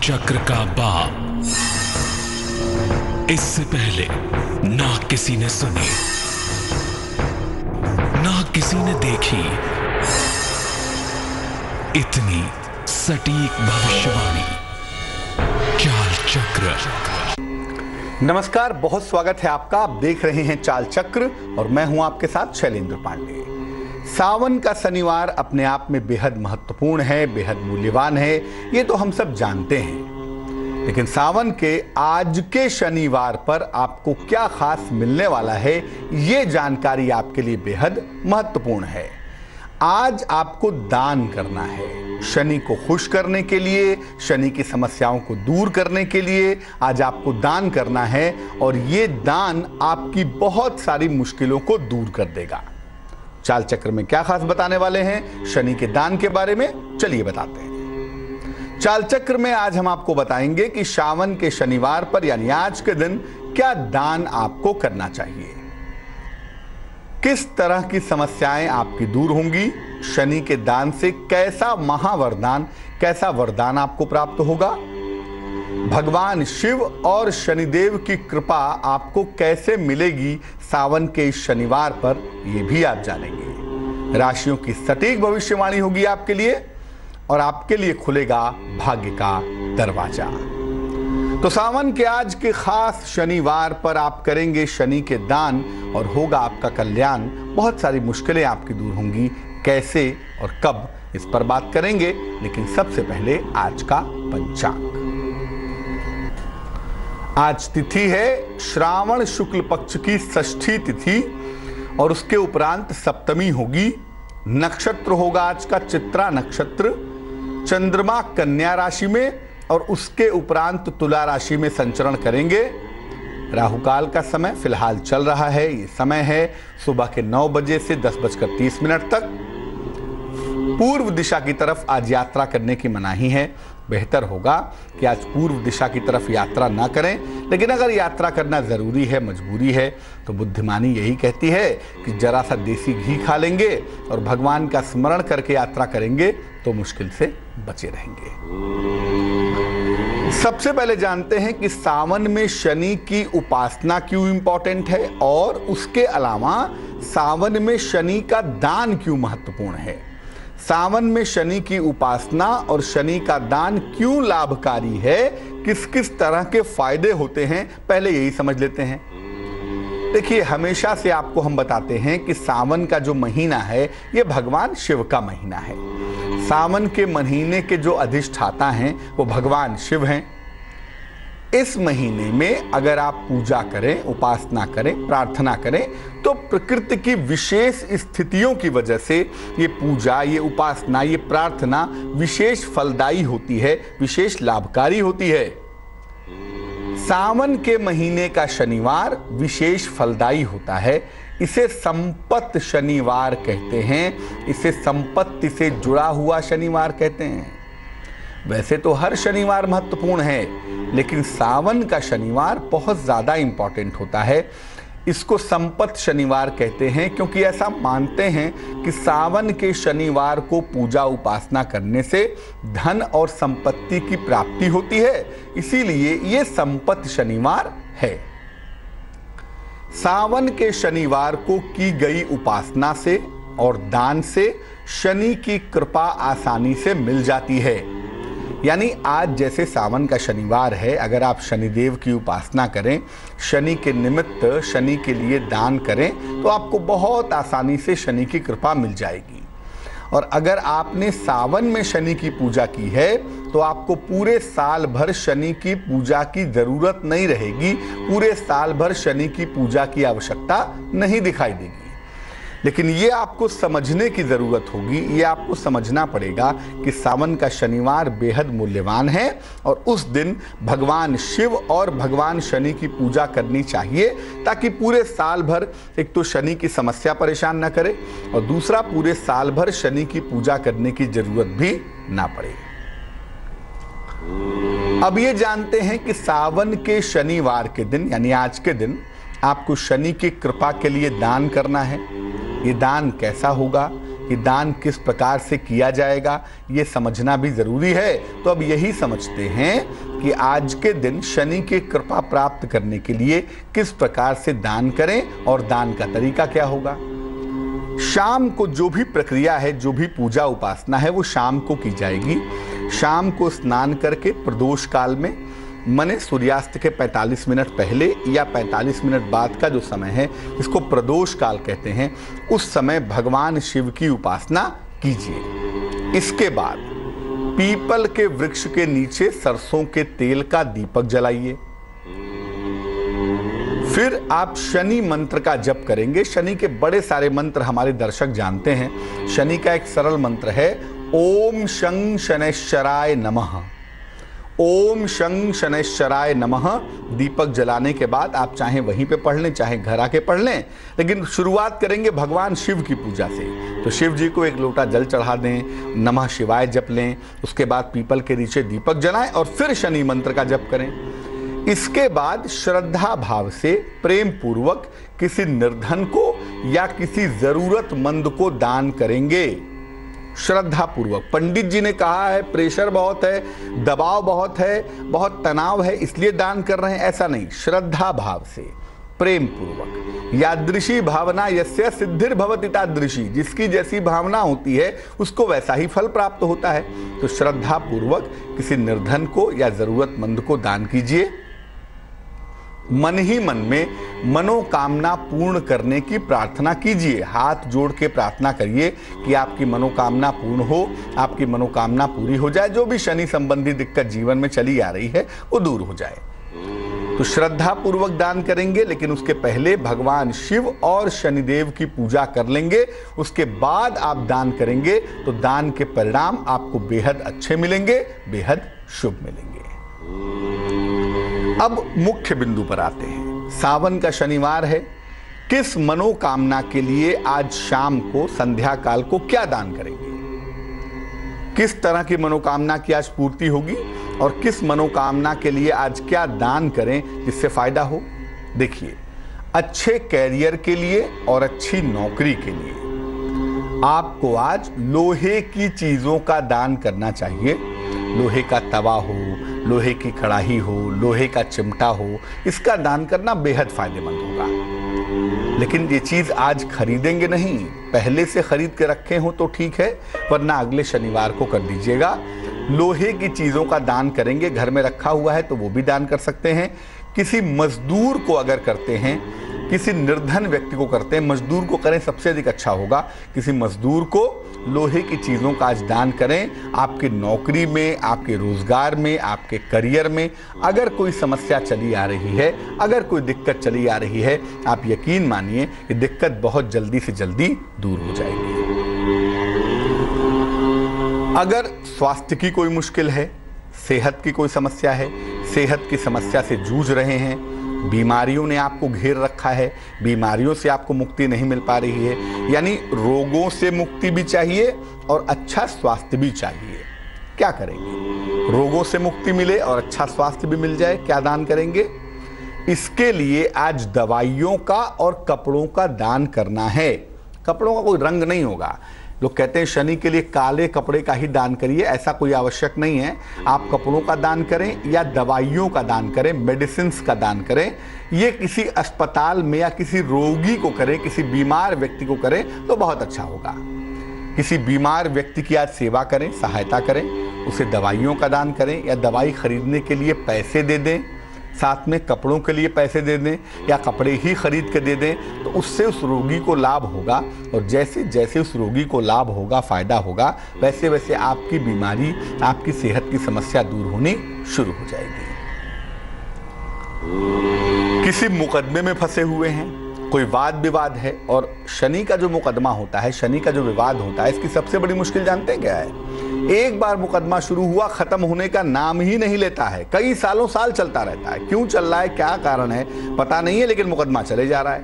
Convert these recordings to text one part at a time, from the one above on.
चक्र का बाप इससे पहले ना किसी ने सुनी, ना किसी ने देखी इतनी सटीक भविष्यवाणी। चाल चक्र। नमस्कार, बहुत स्वागत है आपका। आप देख रहे हैं चाल चक्र और मैं हूं आपके साथ शैलेंद्र पांडे। सावन का शनिवार अपने आप में बेहद महत्वपूर्ण है, बेहद मूल्यवान है, ये तो हम सब जानते हैं। लेकिन सावन के आज के शनिवार पर आपको क्या खास मिलने वाला है, ये जानकारी आपके लिए बेहद महत्वपूर्ण है। आज आपको दान करना है, शनि को खुश करने के लिए, शनि की समस्याओं को दूर करने के लिए आज आपको दान करना है और ये दान आपकी बहुत सारी मुश्किलों को दूर कर देगा। चाल चक्र में क्या खास बताने वाले हैं शनि के दान के बारे में, चलिए बताते हैं। चाल चक्र में आज हम आपको बताएंगे कि सावन के शनिवार पर यानी आज के दिन क्या दान आपको करना चाहिए, किस तरह की समस्याएं आपकी दूर होंगी, शनि के दान से कैसा महावरदान, कैसा वरदान आपको प्राप्त होगा, भगवान शिव और शनिदेव की कृपा आपको कैसे मिलेगी सावन के इस शनिवार पर, यह भी आप जानेंगे। राशियों की सटीक भविष्यवाणी होगी आपके लिए और आपके लिए खुलेगा भाग्य का दरवाजा। तो सावन के आज के खास शनिवार पर आप करेंगे शनि के दान और होगा आपका कल्याण। बहुत सारी मुश्किलें आपकी दूर होंगी। कैसे और कब, इस पर बात करेंगे, लेकिन सबसे पहले आज का पंचांग। आज तिथि है श्रावण शुक्ल पक्ष की षष्ठी तिथि और उसके उपरांत सप्तमी होगी। नक्षत्र होगा आज का चित्रा नक्षत्र। चंद्रमा कन्या राशि में और उसके उपरांत तुला राशि में संचरण करेंगे। राहुकाल का समय फिलहाल चल रहा है। ये समय है सुबह के 9 बजे से 10:30 तक। पूर्व दिशा की तरफ आज यात्रा करने की मनाही है। बेहतर होगा कि आज पूर्व दिशा की तरफ यात्रा ना करें, लेकिन अगर यात्रा करना जरूरी है, मजबूरी है, तो बुद्धिमानी यही कहती है कि जरा सा देसी घी खा लेंगे और भगवान का स्मरण करके यात्रा करेंगे तो मुश्किल से बचे रहेंगे। सबसे पहले जानते हैं कि सावन में शनि की उपासना क्यों इंपॉर्टेंट है और उसके अलावा सावन में शनि का दान क्यों महत्वपूर्ण है। सावन में शनि की उपासना और शनि का दान क्यों लाभकारी है, किस किस तरह के फायदे होते हैं, पहले यही समझ लेते हैं। देखिए, हमेशा से आपको हम बताते हैं कि सावन का जो महीना है ये भगवान शिव का महीना है। सावन के महीने के जो अधिष्ठाता हैं वो भगवान शिव हैं। इस महीने में अगर आप पूजा करें, उपासना करें, प्रार्थना करें तो प्रकृति की विशेष स्थितियों की वजह से ये पूजा, ये उपासना, ये प्रार्थना विशेष फलदायी होती है, विशेष लाभकारी होती है। सावन के महीने का शनिवार विशेष फलदायी होता है। इसे संपत्ति शनिवार कहते हैं, इसे संपत्ति से जुड़ा हुआ शनिवार कहते हैं। वैसे तो हर शनिवार महत्वपूर्ण है, लेकिन सावन का शनिवार बहुत ज्यादा इंपॉर्टेंट होता है। इसको संपत्ति शनिवार कहते हैं क्योंकि ऐसा मानते हैं कि सावन के शनिवार को पूजा उपासना करने से धन और संपत्ति की प्राप्ति होती है, इसीलिए ये संपत्ति शनिवार है। सावन के शनिवार को की गई उपासना से और दान से शनि की कृपा आसानी से मिल जाती है। यानी आज जैसे सावन का शनिवार है, अगर आप शनिदेव की उपासना करें, शनि के निमित्त शनि के लिए दान करें तो आपको बहुत आसानी से शनि की कृपा मिल जाएगी। और अगर आपने सावन में शनि की पूजा की है तो आपको पूरे साल भर शनि की पूजा की जरूरत नहीं रहेगी, पूरे साल भर शनि की पूजा की आवश्यकता नहीं दिखाई देगी। लेकिन ये आपको समझने की जरूरत होगी, ये आपको समझना पड़ेगा कि सावन का शनिवार बेहद मूल्यवान है और उस दिन भगवान शिव और भगवान शनि की पूजा करनी चाहिए ताकि पूरे साल भर एक तो शनि की समस्या परेशान न करे और दूसरा पूरे साल भर शनि की पूजा करने की जरूरत भी ना पड़े। अब ये जानते हैं कि सावन के शनिवार के दिन यानी आज के दिन आपको शनि की कृपा के लिए दान करना है। ये दान कैसा होगा, कि दान किस प्रकार से किया जाएगा, ये समझना भी जरूरी है। तो अब यही समझते हैं कि आज के दिन शनि की कृपा प्राप्त करने के लिए किस प्रकार से दान करें और दान का तरीका क्या होगा। शाम को जो भी प्रक्रिया है, जो भी पूजा उपासना है, वो शाम को की जाएगी। शाम को स्नान करके प्रदोष काल में, माने सूर्यास्त के 45 मिनट पहले या 45 मिनट बाद का जो समय है, इसको प्रदोष काल कहते हैं, उस समय भगवान शिव की उपासना कीजिए। इसके बाद पीपल के वृक्ष के नीचे सरसों के तेल का दीपक जलाइए। फिर आप शनि मंत्र का जप करेंगे। शनि के बड़े सारे मंत्र हमारे दर्शक जानते हैं। शनि का एक सरल मंत्र है, ओम शं शनैश्चराय नमः। ओम शं शनैश्चराय नमः दीपक जलाने के बाद आप चाहे वहीं पे पढ़ लें, चाहे घर आके पढ़ लें, लेकिन शुरुआत करेंगे भगवान शिव की पूजा से। तो शिव जी को एक लोटा जल चढ़ा दें, नमः शिवाय जप लें, उसके बाद पीपल के नीचे दीपक जलाएं और फिर शनि मंत्र का जप करें। इसके बाद श्रद्धा भाव से प्रेम पूर्वक किसी निर्धन को या किसी जरूरतमंद को दान करेंगे। श्रद्धा पूर्वक। पंडित जी ने कहा है प्रेशर बहुत है, दबाव बहुत है, बहुत तनाव है, इसलिए दान कर रहे हैं, ऐसा नहीं। श्रद्धा भाव से प्रेम पूर्वक। यादृशी भावना यस्य सिद्धिर भवति तादृशी, जिसकी जैसी भावना होती है उसको वैसा ही फल प्राप्त होता है। तो श्रद्धा पूर्वक किसी निर्धन को या जरूरतमंद को दान कीजिए। मन ही मन में मनोकामना पूर्ण करने की प्रार्थना कीजिए। हाथ जोड़ के प्रार्थना करिए कि आपकी मनोकामना पूर्ण हो, आपकी मनोकामना पूरी हो जाए, जो भी शनि संबंधी दिक्कत जीवन में चली आ रही है वो दूर हो जाए। तो श्रद्धा पूर्वक दान करेंगे, लेकिन उसके पहले भगवान शिव और शनिदेव की पूजा कर लेंगे। उसके बाद आप दान करेंगे तो दान के परिणाम आपको बेहद अच्छे मिलेंगे, बेहद शुभ मिलेंगे। अब मुख्य बिंदु पर आते हैं। सावन का शनिवार है। किस मनोकामना के लिए आज शाम को संध्या काल को क्या दान करेंगे, किस तरह की मनोकामना की आज पूर्ति होगी और किस मनोकामना के लिए आज क्या दान करें जिससे फायदा हो। देखिए, अच्छे कैरियर के लिए और अच्छी नौकरी के लिए आपको आज लोहे की चीजों का दान करना चाहिए। लोहे का तवा हो, लोहे की कढ़ाई हो, लोहे का चिमटा हो, इसका दान करना बेहद फायदेमंद होगा। लेकिन ये चीज आज खरीदेंगे नहीं, पहले से खरीद के रखे हो तो ठीक है, वरना अगले शनिवार को कर दीजिएगा। लोहे की चीजों का दान करेंगे, घर में रखा हुआ है तो वो भी दान कर सकते हैं। किसी मजदूर को अगर करते हैं, किसी निर्धन व्यक्ति को करते हैं, मजदूर को करें सबसे अधिक अच्छा होगा। किसी मजदूर को लोहे की चीज़ों का आज दान करें। आपकी नौकरी में, आपके रोजगार में, आपके करियर में अगर कोई समस्या चली आ रही है, अगर कोई दिक्कत चली आ रही है, आप यकीन मानिए कि दिक्कत बहुत जल्दी से जल्दी दूर हो जाएगी। अगर स्वास्थ्य की कोई मुश्किल है, सेहत की कोई समस्या है, सेहत की समस्या से जूझ रहे हैं, बीमारियों ने आपको घेर रखा है, बीमारियों से आपको मुक्ति नहीं मिल पा रही है, यानी रोगों से मुक्ति भी चाहिए और अच्छा स्वास्थ्य भी चाहिए, क्या करेंगे? रोगों से मुक्ति मिले और अच्छा स्वास्थ्य भी मिल जाए, क्या दान करेंगे? इसके लिए आज दवाइयों का और कपड़ों का दान करना है। कपड़ों का कोई रंग नहीं होगा। लोग कहते हैं शनि के लिए काले कपड़े का ही दान करिए, ऐसा कोई आवश्यक नहीं है। आप कपड़ों का दान करें या दवाइयों का दान करें, मेडिसिन्स का दान करें। ये किसी अस्पताल में या किसी रोगी को करें, किसी बीमार व्यक्ति को करें तो बहुत अच्छा होगा। किसी बीमार व्यक्ति की आज सेवा करें, सहायता करें, उसे दवाइयों का दान करें या दवाई खरीदने के लिए पैसे दे दें, साथ में कपड़ों के लिए पैसे दे दें या कपड़े ही खरीद के दे दें, तो उससे उस रोगी को लाभ होगा। और जैसे जैसे उस रोगी को लाभ होगा, फायदा होगा, वैसे वैसे आपकी बीमारी, आपकी सेहत की समस्या दूर होनी शुरू हो जाएगी। किसी मुकदमे में फंसे हुए हैं, कोई वाद विवाद है, और शनि का जो मुकदमा होता है, शनि का जो विवाद होता है, इसकी सबसे बड़ी मुश्किल जानते हैं क्या है? एक बार मुकदमा शुरू हुआ, खत्म होने का नाम ही नहीं लेता है। कई सालों साल चलता रहता है। क्यों चल रहा है, क्या कारण है, पता नहीं है, लेकिन मुकदमा चले जा रहा है।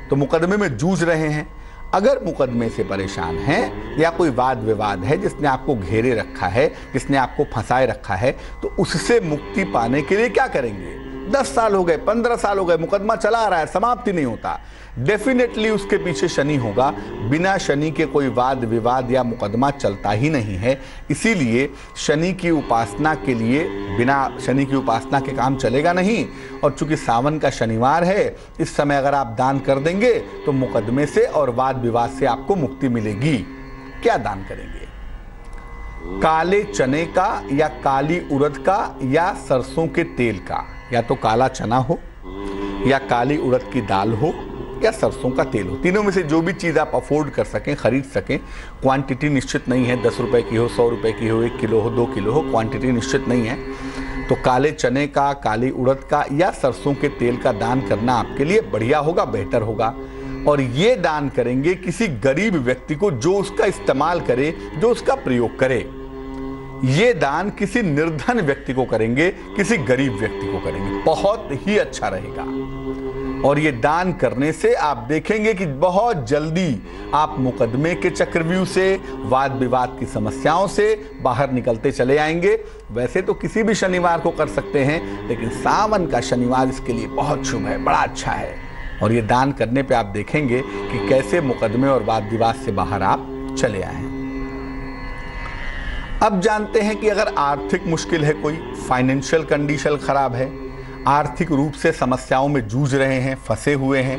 तो मुकदमे में जूझ रहे हैं। अगर मुकदमे से परेशान हैं या कोई वाद विवाद है जिसने आपको घेरे रखा है, जिसने आपको फंसाए रखा है, तो उससे मुक्ति पाने के लिए क्या करेंगे? 10 साल हो गए, 15 साल हो गए, मुकदमा चला आ रहा है, समाप्ति नहीं होता, डेफिनेटली उसके पीछे शनि होगा। बिना शनि के कोई वाद विवाद या मुकदमा चलता ही नहीं है। इसीलिए शनि की उपासना के लिए, बिना शनि की उपासना के काम चलेगा नहीं। और चूंकि सावन का शनिवार है, इस समय अगर आप दान कर देंगे तो मुकदमे से और वाद विवाद से आपको मुक्ति मिलेगी। क्या दान करेंगे? काले चने का या काली उड़द का या सरसों के तेल का, या तो काला चना हो या काली उड़द की दाल हो या सरसों का तेल हो। तीनों में से जो भी चीज़ आप अफोर्ड कर सकें, खरीद सकें। क्वांटिटी निश्चित नहीं है, 10 रुपए की हो, 100 रुपए की हो, 1 किलो हो, 2 किलो हो, क्वांटिटी निश्चित नहीं है। तो काले चने का, काली उड़द का या सरसों के तेल का दान करना आपके लिए बढ़िया होगा, बेहतर होगा। और ये दान करेंगे किसी गरीब व्यक्ति को जो उसका इस्तेमाल करे, जो उसका प्रयोग करे। ये दान किसी निर्धन व्यक्ति को करेंगे, किसी गरीब व्यक्ति को करेंगे, बहुत ही अच्छा रहेगा। और ये दान करने से आप देखेंगे कि बहुत जल्दी आप मुकदमे के चक्रव्यूह से, वाद विवाद की समस्याओं से बाहर निकलते चले आएंगे। वैसे तो किसी भी शनिवार को कर सकते हैं, लेकिन सावन का शनिवार इसके लिए बहुत शुभ है, बड़ा अच्छा है। और ये दान करने पे आप देखेंगे कि कैसे मुकदमे और वाद विवाद से बाहर आप चले आए। अब जानते हैं कि अगर आर्थिक मुश्किल है, कोई फाइनेंशियल कंडीशन खराब है, आर्थिक रूप से समस्याओं में जूझ रहे हैं, फंसे हुए हैं,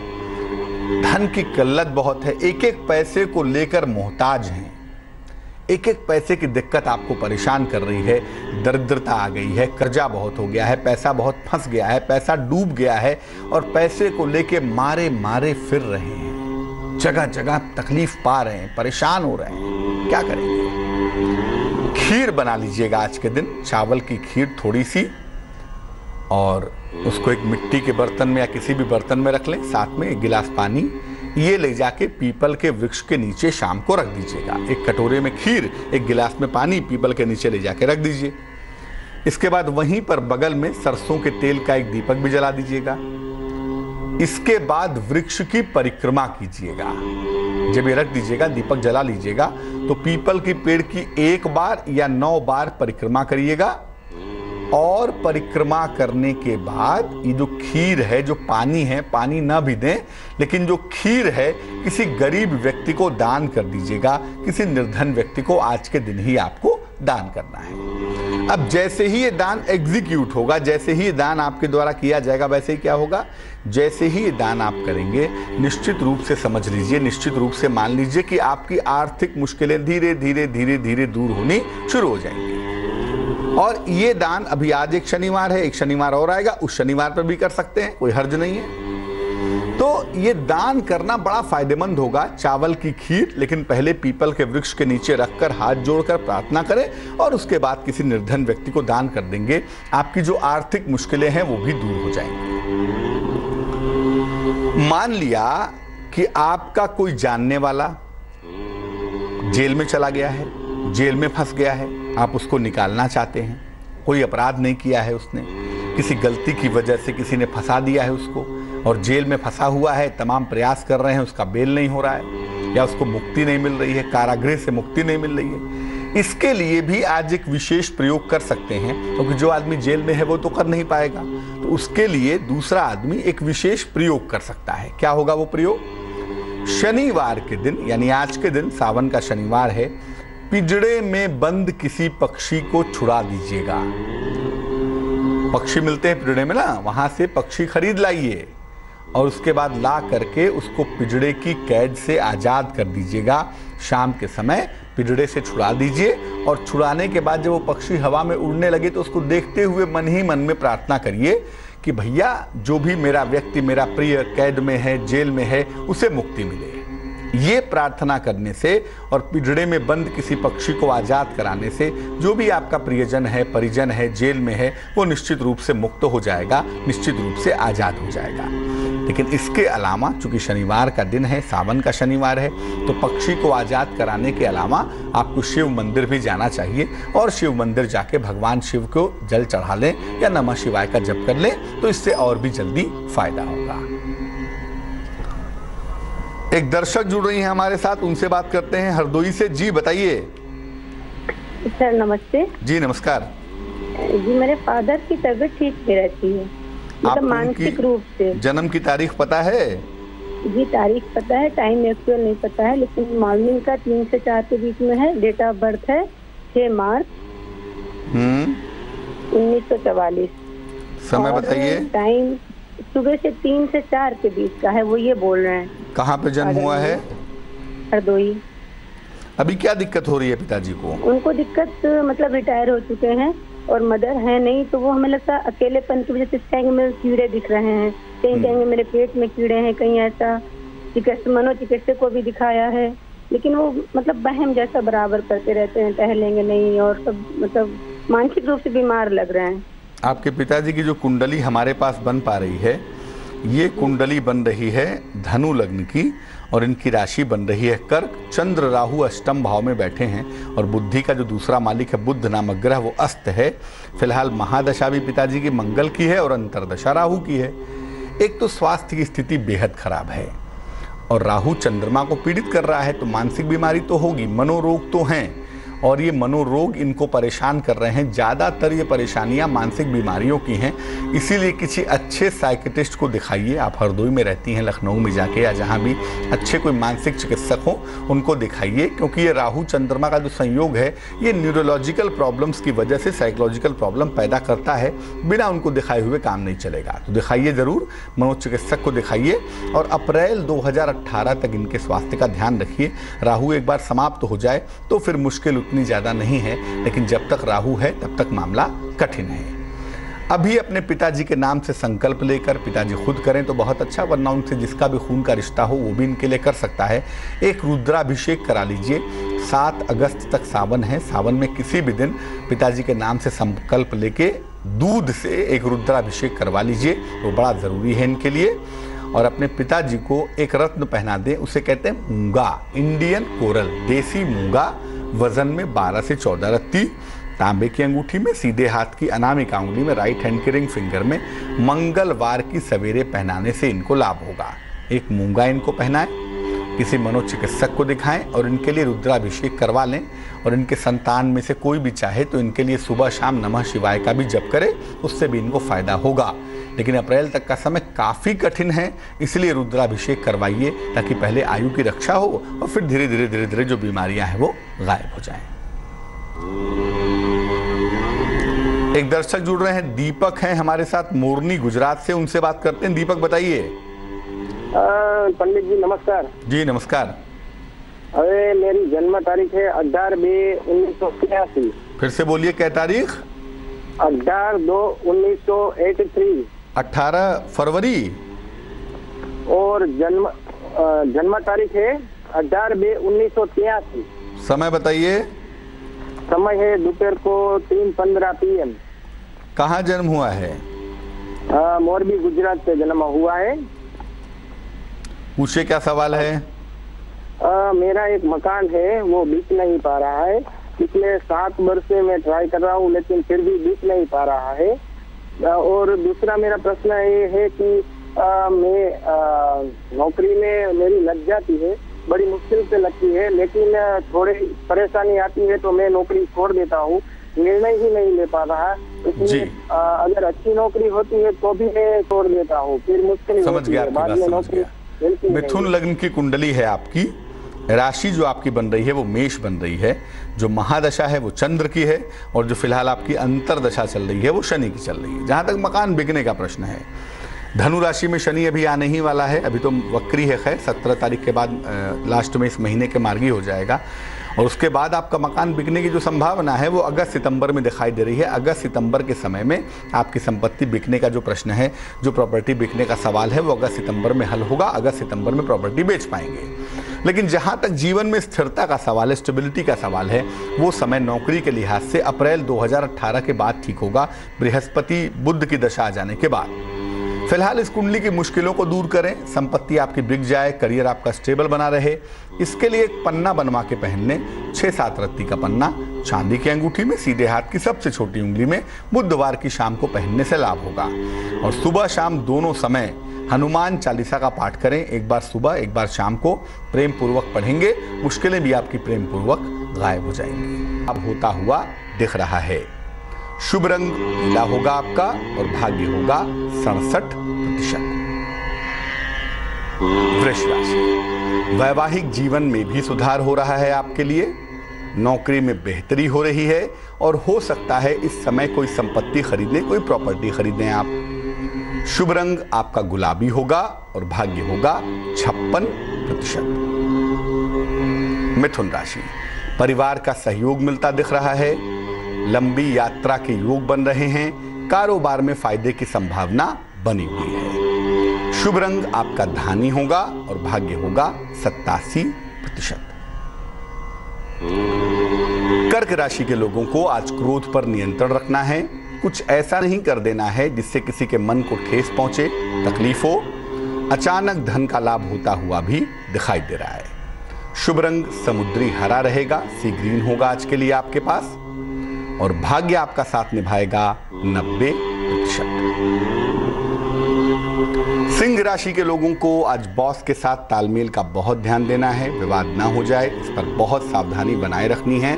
धन की किल्लत बहुत है, एक एक पैसे को लेकर मोहताज हैं, एक एक पैसे की दिक्कत आपको परेशान कर रही है, दरिद्रता आ गई है, कर्जा बहुत हो गया है, पैसा बहुत फंस गया है, पैसा डूब गया है और पैसे को लेके मारे मारे फिर रहे हैं, जगह जगह तकलीफ पा रहे हैं, परेशान हो रहे हैं। क्या करेंगे? खीर बना लीजिएगा आज के दिन, चावल की खीर थोड़ी सी, और उसको एक मिट्टी के बर्तन में या किसी भी बर्तन में रख लें, साथ में 1 गिलास पानी, ये ले जाके पीपल के वृक्ष के नीचे शाम को रख दीजिएगा। एक कटोरे में खीर, 1 गिलास में पानी, पीपल के नीचे ले जाके रख दीजिए। इसके बाद वहीं पर बगल में सरसों के तेल का एक दीपक भी जला दीजिएगा। इसके बाद वृक्ष की परिक्रमा कीजिएगा। जब ये रख दीजिएगा, दीपक जला लीजिएगा, तो पीपल की पेड़ की 1 बार या 9 बार परिक्रमा करिएगा। और परिक्रमा करने के बाद ये जो खीर है, जो पानी है, पानी ना भी दें, लेकिन जो खीर है किसी गरीब व्यक्ति को दान कर दीजिएगा, किसी निर्धन व्यक्ति को आज के दिन ही आपको दान करना है। अब जैसे ही ये दान एग्जीक्यूट होगा, जैसे ही ये दान आपके द्वारा किया जाएगा, वैसे ही क्या होगा, जैसे ही ये दान आप करेंगे, निश्चित रूप से समझ लीजिए, निश्चित रूप से मान लीजिए कि आपकी आर्थिक मुश्किलें धीरे धीरे धीरे धीरे दूर होनी शुरू हो जाएंगी। और ये दान अभी आज एक शनिवार है, एक शनिवार और आएगा, उस शनिवार पर भी कर सकते हैं, कोई हर्ज नहीं है। तो ये दान करना बड़ा फायदेमंद होगा, चावल की खीर, लेकिन पहले पीपल के वृक्ष के नीचे रखकर हाथ जोड़कर प्रार्थना करें और उसके बाद किसी निर्धन व्यक्ति को दान कर देंगे। आपकी जो आर्थिक मुश्किलें हैं वो भी दूर हो जाएंगी। मान लिया कि आपका कोई जानने वाला जेल में चला गया है, जेल में फंस गया है, आप उसको निकालना चाहते हैं, कोई अपराध नहीं किया है उसने, किसी गलती की वजह से किसी ने फंसा दिया है उसको और जेल में फंसा हुआ है, तमाम प्रयास कर रहे हैं, उसका बेल नहीं हो रहा है या उसको मुक्ति नहीं मिल रही है, कारागृह से मुक्ति नहीं मिल रही है। इसके लिए भी आज एक विशेष प्रयोग कर सकते हैं, क्योंकि जो आदमी जेल में है वो तो कर नहीं पाएगा, तो उसके लिए दूसरा आदमी एक विशेष प्रयोग कर सकता है। क्या होगा वो प्रयोग? शनिवार के दिन, यानी आज के दिन, सावन का शनिवार है, पिंजड़े में बंद किसी पक्षी को छुड़ा दीजिएगा। पक्षी मिलते हैं पिंजड़े में ना, वहां से पक्षी खरीद लाइए और उसके बाद ला करके उसको पिंजड़े की कैद से आजाद कर दीजिएगा। शाम के समय पिंजड़े से छुड़ा दीजिए और छुड़ाने के बाद जब वो पक्षी हवा में उड़ने लगे तो उसको देखते हुए मन ही मन में प्रार्थना करिए कि भैया जो भी मेरा व्यक्ति, मेरा प्रिय कैद में है, जेल में है, उसे मुक्ति मिले। ये प्रार्थना करने से और पिंजड़े में बंद किसी पक्षी को आज़ाद कराने से जो भी आपका प्रियजन है, परिजन है, जेल में है, वो निश्चित रूप से मुक्त हो जाएगा, निश्चित रूप से आज़ाद हो जाएगा। लेकिन इसके अलावा चूंकि शनिवार का दिन है, सावन का शनिवार है, तो पक्षी को आज़ाद कराने के अलावा आपको शिव मंदिर भी जाना चाहिए और शिव मंदिर जाके भगवान शिव को जल चढ़ा लें या नमः शिवाय का जप कर लें, तो इससे और भी जल्दी फायदा होगा। एक दर्शक जुड़ रही हैं हमारे साथ, उनसे बात करते हैं, हरदोई से। जी बताइए। सर नमस्ते। जी नमस्कार। जी मेरे फादर की तबीयत ठीक नहीं रहती है। आपको मानसिक रूप से। जन्म की तारीख पता है? जी तारीख पता है, टाइम एक्चुअल नहीं पता है, लेकिन मॉर्निंग का 3 से 4 के बीच में है। डेट ऑफ बर्थ है 6 मार्च 1944। समय बताइए। टाइम सुबह से 3 से 4 के बीच का है, वो ये बोल रहे हैं। कहाँ पे जन्म हुआ है? हरदोई। अभी क्या दिक्कत हो रही है पिताजी को? उनको दिक्कत मतलब रिटायर हो चुके हैं और मदर है नहीं, तो वो हमें लगता है अकेलेपन की वजह से कहेंगे मेरे कीड़े दिख रहे हैं, कहीं कहेंगे मेरे पेट में कीड़े हैं, कहीं ऐसा मनोचिकित्सक को भी दिखाया है, लेकिन वो मतलब वहम जैसा बराबर करते रहते हैं, टहलेंगे नहीं और सब मतलब मानसिक रूप से बीमार लग रहे हैं। आपके पिताजी की जो कुंडली हमारे पास बन पा रही है, ये कुंडली बन रही है धनु लग्न की और इनकी राशि बन रही है कर्क। चंद्र राहु अष्टम भाव में बैठे हैं और बुद्धि का जो दूसरा मालिक है बुध नामक ग्रह वो अस्त है। फिलहाल महादशा भी पिताजी की मंगल की है और अंतरदशा राहु की है। एक तो स्वास्थ्य की स्थिति बेहद खराब है और राहु चंद्रमा को पीड़ित कर रहा है, तो मानसिक बीमारी तो होगी, मनोरोग तो हैं और ये मनोरोग इनको परेशान कर रहे हैं। ज़्यादातर ये परेशानियां मानसिक बीमारियों की हैं, इसीलिए किसी अच्छे साइकियाट्रिस्ट को दिखाइए। आप हरदोई में रहती हैं, लखनऊ में जाके या जहां भी अच्छे कोई मानसिक चिकित्सक हो उनको दिखाइए, क्योंकि ये राहु चंद्रमा का जो संयोग है ये न्यूरोलॉजिकल प्रॉब्लम्स की वजह से साइकोलॉजिकल प्रॉब्लम पैदा करता है। बिना उनको दिखाए हुए काम नहीं चलेगा, तो दिखाइए ज़रूर, मनोचिकित्सक को दिखाइए। और अप्रैल 2018 तक इनके स्वास्थ्य का ध्यान रखिए। राहु एक बार समाप्त हो जाए तो फिर मुश्किल उतनी ज़्यादा नहीं है, लेकिन जब तक राहु है तब तक मामला कठिन है। अभी अपने पिताजी के नाम से संकल्प लेकर पिताजी खुद करें तो बहुत अच्छा, वरना उनसे जिसका भी खून का रिश्ता हो वो भी इनके लिए कर सकता है। एक रुद्राभिषेक करा लीजिए। 7 अगस्त तक सावन है, सावन में किसी भी दिन पिताजी के नाम से संकल्प लेके दूध से एक रुद्राभिषेक करवा लीजिए, वो बड़ा ज़रूरी है इनके लिए। और अपने पिताजी को एक रत्न पहना दें, उसे कहते हैं मूंगा, इंडियन कोरल, देसी मूंगा, वजन में 12 से 14 रत्ती, तांबे की अंगूठी में, सीधे हाथ की अनामिका उंगली में, राइट हैंड के रिंग फिंगर में, मंगलवार की सवेरे पहनाने से इनको लाभ होगा। एक मूंगा इनको पहनाएं, किसी मनोचिकित्सक को दिखाएं और इनके लिए रुद्राभिषेक करवा लें। और इनके संतान में से कोई भी चाहे तो इनके लिए सुबह शाम नमः शिवाय का भी जप करे, उससे भी इनको फायदा होगा। लेकिन अप्रैल तक का समय काफ़ी कठिन है, इसलिए रुद्राभिषेक करवाइए ताकि पहले आयु की रक्षा हो और फिर धीरे धीरे जो बीमारियां हैं वो गायब हो जाएं। एक दर्शक जुड़ रहे हैं, दीपक हैं हमारे साथ मोरनी गुजरात से, उनसे बात करते हैं। दीपक बताइए। पंडित जी नमस्कार। जी नमस्कार। अरे मेरी जन्म तारीख है 18/2/1983। फिर से बोलिए, क्या तारीख? 18/2/1983। 18 फरवरी। और जन्म तारीख है 18/2/1983। समय बताइए। समय है दोपहर को 3:15 PM। कहाँ जन्म हुआ है? मोरबी गुजरात से जन्म हुआ है। पूछिए, क्या सवाल है? मेरा एक मकान है, वो बिक नहीं पा रहा है। पिछले 7 वर्ष से मैं ट्राई कर रहा हूँ, लेकिन फिर भी बिक नहीं पा रहा है। और दूसरा मेरा प्रश्न ये है कि मैं नौकरी में मेरी लग जाती है, बड़ी मुश्किल से लगती है, लेकिन थोड़ी परेशानी आती है तो मैं नौकरी छोड़ देता हूँ, निर्णय ही नहीं ले पा रहा। इसलिए अगर अच्छी नौकरी होती है तो भी मैं छोड़ देता हूँ, फिर मुश्किल होती है बाद में नौकरी। मिथुन लग्न की कुंडली है आपकी, राशि जो आपकी बन रही है वो मेष बन रही है, जो महादशा है वो चंद्र की है और जो फिलहाल आपकी अंतरदशा चल रही है वो शनि की चल रही है। जहाँ तक मकान बिकने का प्रश्न है, धनु राशि में शनि अभी आने ही वाला है, अभी तो वक्री है, खैर 17 तारीख के बाद लास्ट में इस महीने के मार्गी हो जाएगा और उसके बाद आपका मकान बिकने की जो संभावना है वो अगस्त सितंबर में दिखाई दे रही है। अगस्त सितंबर के समय में आपकी संपत्ति बिकने का जो प्रश्न है, जो प्रॉपर्टी बिकने का सवाल है वो अगस्त सितंबर में हल होगा, अगस्त सितंबर में प्रॉपर्टी बेच पाएंगे। लेकिन जहां तक जीवन में स्थिरता का सवाल है, स्टेबिलिटी का सवाल है, वो समय नौकरी के लिहाज से अप्रैल 2018 के बाद ठीक होगा, बृहस्पति बुध की दशा आ जाने के बाद। फिलहाल इस कुंडली की मुश्किलों को दूर करें, संपत्ति आपकी बिक जाए, करियर आपका स्टेबल बना रहे, इसके लिए एक पन्ना बनवा के पहन लें, 6-7 रत्ती का पन्ना, चांदी की अंगूठी में, सीधे हाथ की सबसे छोटी उंगली में, बुधवार की शाम को पहनने से लाभ होगा। और सुबह शाम दोनों समय हनुमान चालीसा का पाठ करें, एक बार सुबह एक बार शाम को, प्रेम पूर्वक पढ़ेंगे, मुश्किलें भी आपकी प्रेम पूर्वक गायब हो जाएंगी। अब होता हुआ दिख रहा है। शुभ रंग पीला होगा आपका और भाग्य होगा 67%। वृष राशि, वैवाहिक जीवन में भी सुधार हो रहा है आपके लिए, नौकरी में बेहतरी हो रही है और हो सकता है इस समय कोई संपत्ति खरीदने, कोई प्रॉपर्टी खरीदें आप। शुभ रंग आपका गुलाबी होगा और भाग्य होगा 56%। मिथुन राशि, परिवार का सहयोग मिलता दिख रहा है, लंबी यात्रा के योग बन रहे हैं, कारोबार में फायदे की संभावना बनी हुई है। शुभ रंग आपका धानी होगा और भाग्य होगा 87%। कर्क राशि के लोगों को आज क्रोध पर नियंत्रण रखना है, कुछ ऐसा नहीं कर देना है जिससे किसी के मन को ठेस पहुंचे, तकलीफ हो। अचानक धन का लाभ होता हुआ भी दिखाई दे रहा है। शुभ रंग समुद्री हरा रहेगा, सी ग्रीन होगा आज के लिए आपके पास और भाग्य आपका साथ निभाएगा 90%। सिंह राशि के लोगों को आज बॉस के साथ तालमेल का बहुत ध्यान देना है, विवाद ना हो जाए, इस पर बहुत सावधानी बनाए रखनी है।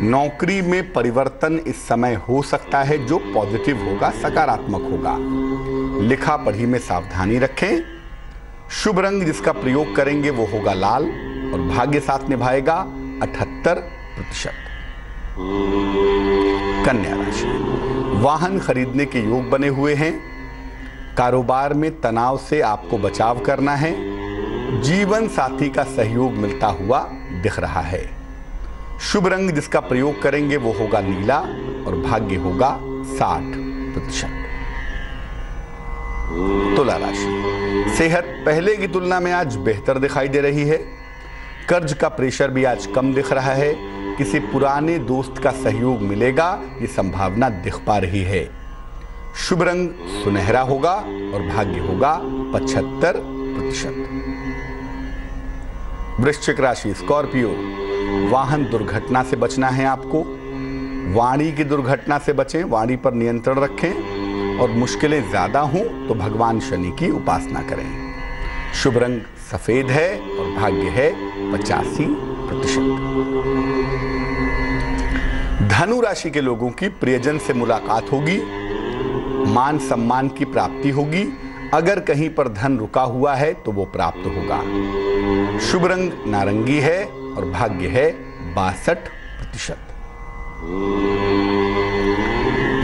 नौकरी में परिवर्तन इस समय हो सकता है जो पॉजिटिव होगा, सकारात्मक होगा। लिखा पढ़ी में सावधानी रखें। शुभ रंग जिसका प्रयोग करेंगे वो होगा लाल और भाग्य साथ निभाएगा 78%। कन्या राशि, वाहन खरीदने के योग बने हुए हैं, कारोबार में तनाव से आपको बचाव करना है, जीवन साथी का सहयोग मिलता हुआ दिख रहा है। शुभ रंग जिसका प्रयोग करेंगे वो होगा नीला और भाग्य होगा 60%। तुला राशि, सेहत पहले की तुलना में आज बेहतर दिखाई दे रही है, कर्ज का प्रेशर भी आज कम दिख रहा है, किसी पुराने दोस्त का सहयोग मिलेगा, ये संभावना दिख पा रही है। शुभ रंग सुनहरा होगा और भाग्य होगा 75%। वृश्चिक राशि, स्कॉर्पियो, वाहन दुर्घटना से बचना है आपको, वाणी की दुर्घटना से बचें, वाणी पर नियंत्रण रखें और मुश्किलें ज्यादा हों तो भगवान शनि की उपासना करें। शुभ रंग सफेद है और भाग्य है 85%। धनु राशि के लोगों की प्रियजन से मुलाकात होगी, मान सम्मान की प्राप्ति होगी, अगर कहीं पर धन रुका हुआ है तो वो प्राप्त होगा। शुभ रंग नारंगी है और भाग्य है 62%।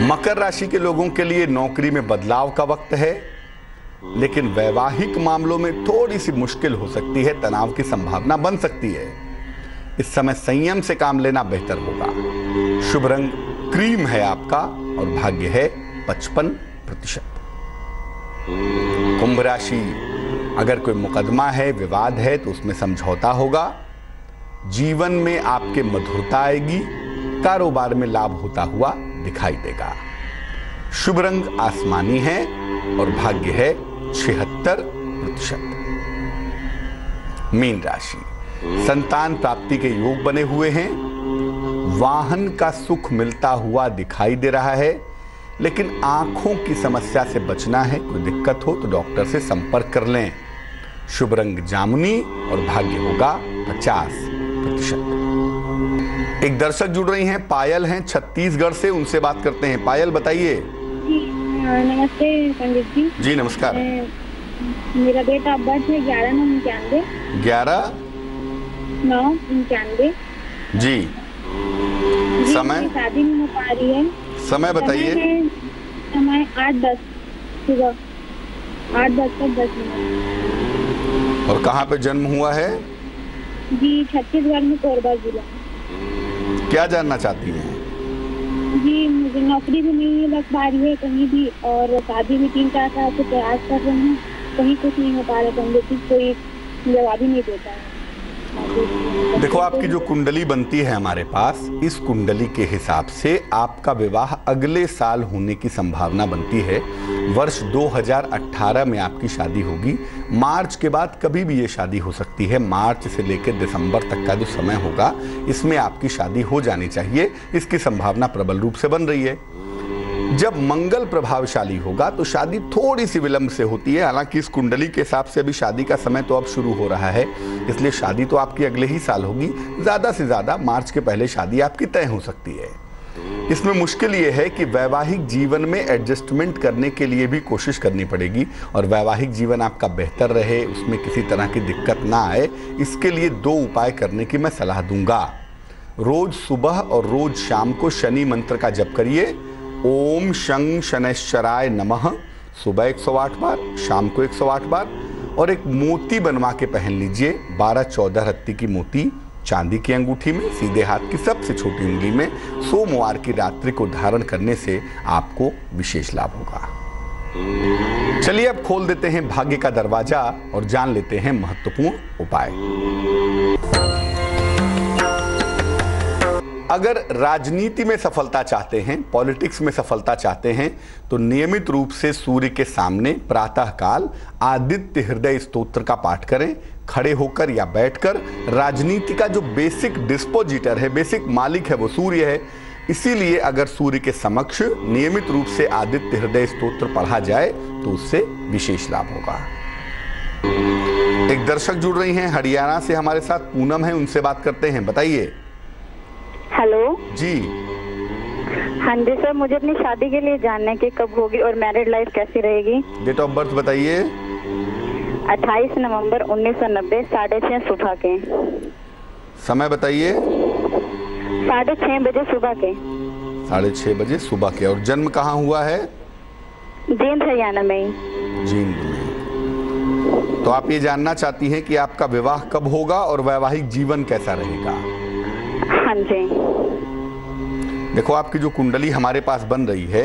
मकर राशि के लोगों के लिए नौकरी में बदलाव का वक्त है, लेकिन वैवाहिक मामलों में थोड़ी सी मुश्किल हो सकती है, तनाव की संभावना बन सकती है। इस समय संयम से काम लेना बेहतर होगा। शुभ रंग क्रीम है आपका और भाग्य है 55%। कुंभ राशि, अगर कोई मुकदमा है, विवाद है तो उसमें समझौता होगा, जीवन में आपके मधुरता आएगी, कारोबार में लाभ होता हुआ दिखाई देगा। शुभ रंग आसमानी है और भाग्य है 76%। मीन राशि, संतान प्राप्ति के योग बने हुए हैं, वाहन का सुख मिलता हुआ दिखाई दे रहा है, लेकिन आंखों की समस्या से बचना है, कोई दिक्कत हो तो डॉक्टर से संपर्क कर लें। शुभ रंग जामुनी और भाग्य होगा 50%। एक दर्शक जुड़ रही हैं, पायल हैं छत्तीसगढ़ से, उनसे बात करते हैं। पायल बताइए। नमस्ते पंडित जी। जी नमस्कार। मेरा डेट ऑफ बर्थ है 11/9/99। 11/9/99। जी समय शादी नहीं हो पा रही है। समय बताइए। समय 8:10 सुबह 8:10 तक 10 मिनट। और कहाँ पे जन्म हुआ है? जी छत्तीसगढ़ में कोरबा जिला। क्या जानना चाहती हैं? जी मुझे नौकरी भी नहीं लग पा रही है कहीं भी, और शादी भी 3-4 साल से प्रयास कर रहे हैं, कहीं कुछ नहीं हो पा रहा है, कोई जवाब ही नहीं देता है। देखो आपकी जो कुंडली बनती है हमारे पास, इस कुंडली के हिसाब से आपका विवाह अगले साल होने की संभावना बनती है। वर्ष 2018 में आपकी शादी होगी। मार्च के बाद कभी भी ये शादी हो सकती है। मार्च से लेकर दिसंबर तक का जो समय होगा इसमें आपकी शादी हो जानी चाहिए, इसकी संभावना प्रबल रूप से बन रही है। जब मंगल प्रभावशाली होगा तो शादी थोड़ी सी विलंब से होती है। हालांकि इस कुंडली के हिसाब से अभी शादी का समय तो अब शुरू हो रहा है, इसलिए शादी तो आपकी अगले ही साल होगी। ज़्यादा से ज़्यादा मार्च के पहले शादी आपकी तय हो सकती है। इसमें मुश्किल ये है कि वैवाहिक जीवन में एडजस्टमेंट करने के लिए भी कोशिश करनी पड़ेगी, और वैवाहिक जीवन आपका बेहतर रहे, उसमें किसी तरह की दिक्कत ना आए, इसके लिए 2 उपाय करने की मैं सलाह दूंगा। रोज सुबह और रोज शाम को शनि मंत्र का जप करिए। ओम शं शनैश्चराय नमः, सुबह 108 बार, शाम को 108 बार। और एक मोती बनवा के पहन लीजिए, 12-14 रत्ती की मोती चांदी की अंगूठी में, सीधे हाथ की सबसे छोटी उंगली में, सोमवार की रात्रि को धारण करने से आपको विशेष लाभ होगा। चलिए अब खोल देते हैं भाग्य का दरवाजा और जान लेते हैं महत्वपूर्ण उपाय। अगर राजनीति में सफलता चाहते हैं, पॉलिटिक्स में सफलता चाहते हैं, तो नियमित रूप से सूर्य के सामने प्रातःकाल आदित्य हृदय स्तोत्र का पाठ करें, खड़े होकर या बैठकर। राजनीति का जो बेसिक डिस्पोजिटर है, बेसिक मालिक है, वो सूर्य है। इसीलिए अगर सूर्य के समक्ष नियमित रूप से आदित्य हृदय स्तोत्र पढ़ा जाए तो उससे विशेष लाभ होगा। एक दर्शक जुड़ रही हैं हरियाणा से, हमारे साथ पूनम है, उनसे बात करते हैं। बताइए। हेलो जी। हाँ जी सर, मुझे अपनी शादी के लिए जानना है कि कब होगी और मैरिड लाइफ कैसी रहेगी। डेट ऑफ बर्थ बताइए। 28 नवंबर 1990, 6:30 सुबह के। समय बताइए। 6:30 बजे सुबह के। 6:30 बजे सुबह के। और जन्म कहाँ हुआ है? जींद हरियाणा में। जींद में। तो आप ये जानना चाहती हैं कि आपका विवाह कब होगा और वैवाहिक जीवन कैसा रहेगा? हाँ जी। देखो, आपकी जो कुंडली हमारे पास बन रही है,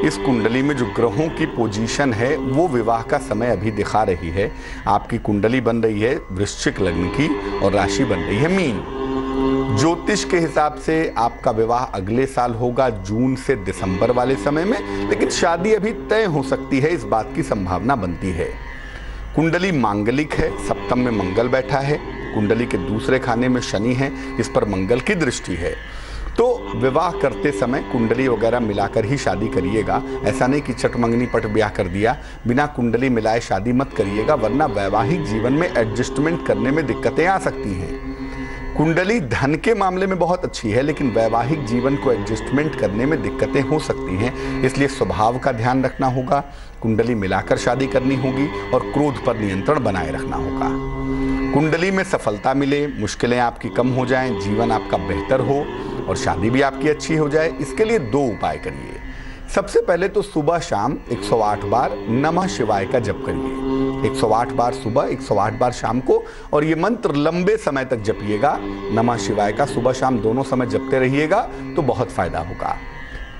इस कुंडली में जो ग्रहों की पोजीशन है वो विवाह का समय अभी दिखा रही है। आपकी कुंडली बन रही है वृश्चिक लग्न की और राशि बन रही है मीन। ज्योतिष के हिसाब से आपका विवाह अगले साल होगा, जून से दिसंबर वाले समय में, लेकिन शादी अभी तय हो सकती है, इस बात की संभावना बनती है। कुंडली मांगलिक है, सप्तम में मंगल बैठा है, कुंडली के दूसरे खाने में शनि है जिस पर मंगल की दृष्टि है। तो विवाह करते समय कुंडली वगैरह मिलाकर ही शादी करिएगा। ऐसा नहीं कि चटमंगनी पट ब्याह कर दिया, बिना कुंडली मिलाए शादी मत करिएगा, वरना वैवाहिक जीवन में एडजस्टमेंट करने में दिक्कतें आ सकती हैं। कुंडली धन के मामले में बहुत अच्छी है, लेकिन वैवाहिक जीवन को एडजस्टमेंट करने में दिक्कतें हो सकती हैं, इसलिए स्वभाव का ध्यान रखना होगा, कुंडली मिलाकर शादी करनी होगी और क्रोध पर नियंत्रण बनाए रखना होगा। कुंडली में सफलता मिले, मुश्किलें आपकी कम हो जाएं, जीवन आपका बेहतर हो और शादी भी आपकी अच्छी हो जाए, इसके लिए 2 उपाय करिए। सबसे पहले तो सुबह शाम 108 बार नमः शिवाय का जप करिए। 108 बार सुबह, 108 बार शाम को, और ये मंत्र लंबे समय तक जपिएगा। नमः शिवाय का सुबह शाम दोनों समय जपते रहिएगा तो बहुत फायदा होगा।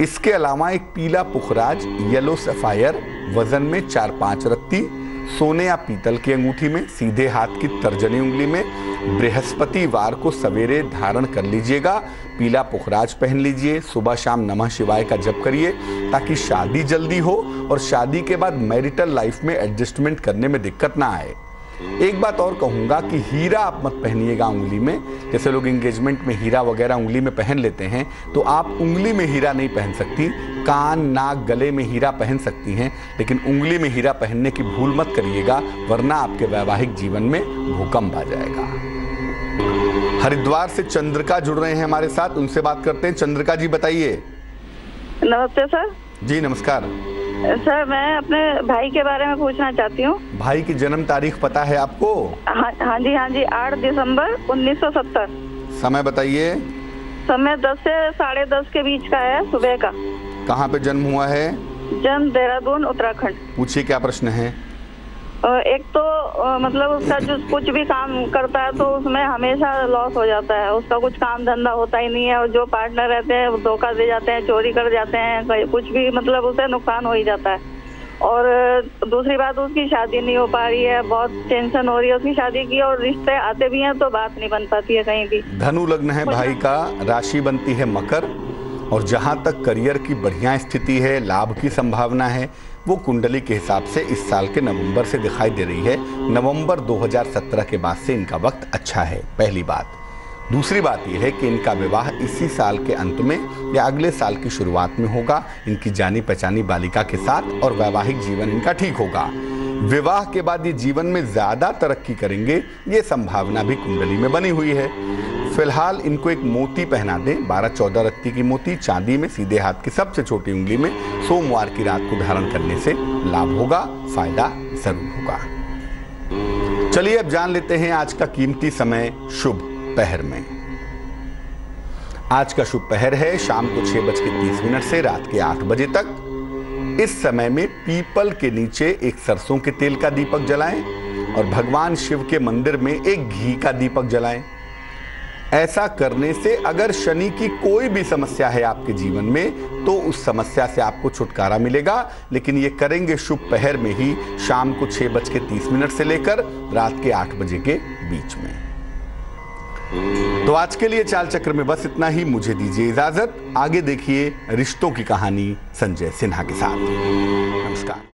इसके अलावा एक पीला पुखराज, येलो सफायर, वजन में 4-5 रत्ती, सोने या पीतल की अंगूठी में, सीधे हाथ की तर्जनी उंगली में, बृहस्पतिवार को सवेरे धारण कर लीजिएगा। पीला पुखराज पहन लीजिए, सुबह शाम नमः शिवाय का जप करिए ताकि शादी जल्दी हो और शादी के बाद मैरिटल लाइफ में एडजस्टमेंट करने में दिक्कत ना आए। एक बात और कहूँगा कि हीरा आप मत पहनिएगा उंगली में। जैसे लोग एंगेजमेंट में हीरा वगैरह उंगली में पहन लेते हैं, तो आप उंगली में हीरा नहीं पहन सकती। कान, नाक, गले में हीरा पहन सकती हैं, लेकिन उंगली में हीरा पहनने की भूल मत करिएगा, वरना आपके वैवाहिक जीवन में भूकंप आ जाएगा। हरिद्वार से चंद्रिका जुड़ रहे हैं हमारे साथ, उनसे बात करते हैं। चंद्रिका जी बताइए। नमस्ते सर। जी नमस्कार सर, मैं अपने भाई के बारे में पूछना चाहती हूँ। भाई की जन्म तारीख पता है आपको? हाँ जी, 8 दिसंबर 1970। समय बताइए। समय 10 से 10:30 के बीच का है, सुबह का। कहाँ पे जन्म हुआ है? जन्म देहरादून, उत्तराखंड। पूछिए क्या प्रश्न है? एक तो मतलब उसका जो कुछ भी काम करता है तो उसमें हमेशा लॉस हो जाता है, उसका कुछ काम धंधा होता ही नहीं है, और जो पार्टनर रहते हैं वो धोखा दे जाते हैं, चोरी कर जाते हैं, कुछ भी मतलब उसे नुकसान हो ही जाता है। और दूसरी बात, उसकी शादी नहीं हो पा रही है, बहुत टेंशन हो रही है उसकी शादी की, और रिश्ते आते भी हैं तो बात नहीं बन पाती है कहीं भी। धनु लग्न है भाई का, राशि बनती है मकर, और जहां तक करियर की बढ़िया स्थिति है, लाभ की संभावना है, वो कुंडली के हिसाब से इस साल के नवंबर से दिखाई दे रही है। नवंबर 2017 के बाद से इनका वक्त अच्छा है, पहली बात। दूसरी बात यह है कि इनका विवाह इसी साल के अंत में या अगले साल की शुरुआत में होगा, इनकी जानी पहचानी बालिका के साथ, और वैवाहिक जीवन इनका ठीक होगा। विवाह के बाद ये जीवन में ज्यादा तरक्की करेंगे, ये संभावना भी कुंडली में बनी हुई है। फिलहाल इनको एक मोती पहना दें, 12-14 रत्ती की मोती चांदी में सीधे हाथ की सबसे छोटी उंगली में सोमवार की रात को धारण करने से लाभ होगा, फायदा जरूर होगा। चलिए अब जान लेते हैं आज का कीमती समय शुभ पहर में। आज का शुभ पहर है शाम को 6:30 से रात के 8 बजे तक। इस समय में पीपल के नीचे एक सरसों के तेल का दीपक जलाएं और भगवान शिव के मंदिर में एक घी का दीपक जलाएं। ऐसा करने से अगर शनि की कोई भी समस्या है आपके जीवन में तो उस समस्या से आपको छुटकारा मिलेगा, लेकिन ये करेंगे शुभ पहर में ही, शाम को 6:30 से लेकर रात के 8 बजे के बीच में। तो आज के लिए चाल चक्र में बस इतना ही। मुझे दीजिए इजाजत। आगे देखिए रिश्तों की कहानी संजय सिन्हा के साथ। नमस्कार।